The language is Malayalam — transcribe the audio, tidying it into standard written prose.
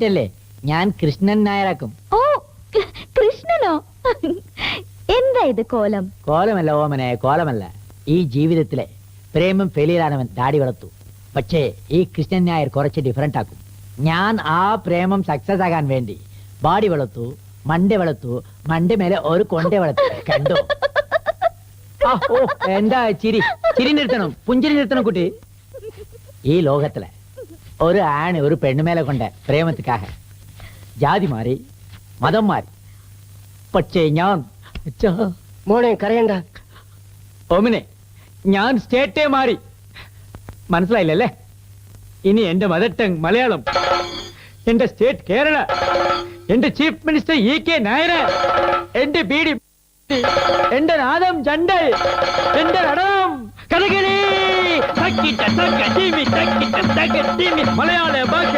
അല്ലേ ഞാൻ കൃഷ്ണൻ നായരാക്കും. ഓ കൃഷ്ണനോ? എന്താ ഇത് കോലം? കോലമല്ല ഓമനെ, കോലമല്ല. ഈ ജീവിതത്തിലെ പ്രേമം ഫെയിലിയറാനവൻ ദാടി വളർത്തു. പക്ഷേ ഈ കൃഷ്ണൻ നായർ കുറച്ച് ഡിഫറൻറ്റ് ആക്കും. ഞാൻ ആ പ്രേമം സക്സസ് ആകാൻ വേണ്ടി ബാഡി വളർത്തു, മണ്ട വളർത്തു, മണ്ട മേലെ ഒരു കൊണ്ട വളർത്തു. കണ്ടോ? ഓ എന്താ ചിരി? ചിരി നിർത്തണം, പുഞ്ചിരി നിർത്തണം കുട്ടി. ഈ ലോകത്തിലെ ഒരു ആണ് ഒരു പെണ്ണുമേലെ കൊണ്ട് പ്രേമത്തിക്കാக ജാതി മാറി, മതം മാറി. പക്ഷേ ഞാൻ മോനെ കരയണ്ട ഓമിനെ, ഞാൻ സ്റ്റേറ്റേ മാറി. മനസ്സിലായില്ലല്ലേ? ഇനി എന്റെ മദർ ടങ് മലയാളം, എന്റെ സ്റ്റേറ്റ് കേരള, എന്റെ ചീഫ് മിനിസ്റ്റർ EK നായർ, എന്റെ ബീഡി, എന്റെ നാദം ചണ്ടൽ, എന്റെ നടനം കഥകളി. മലയാള ഭാഷ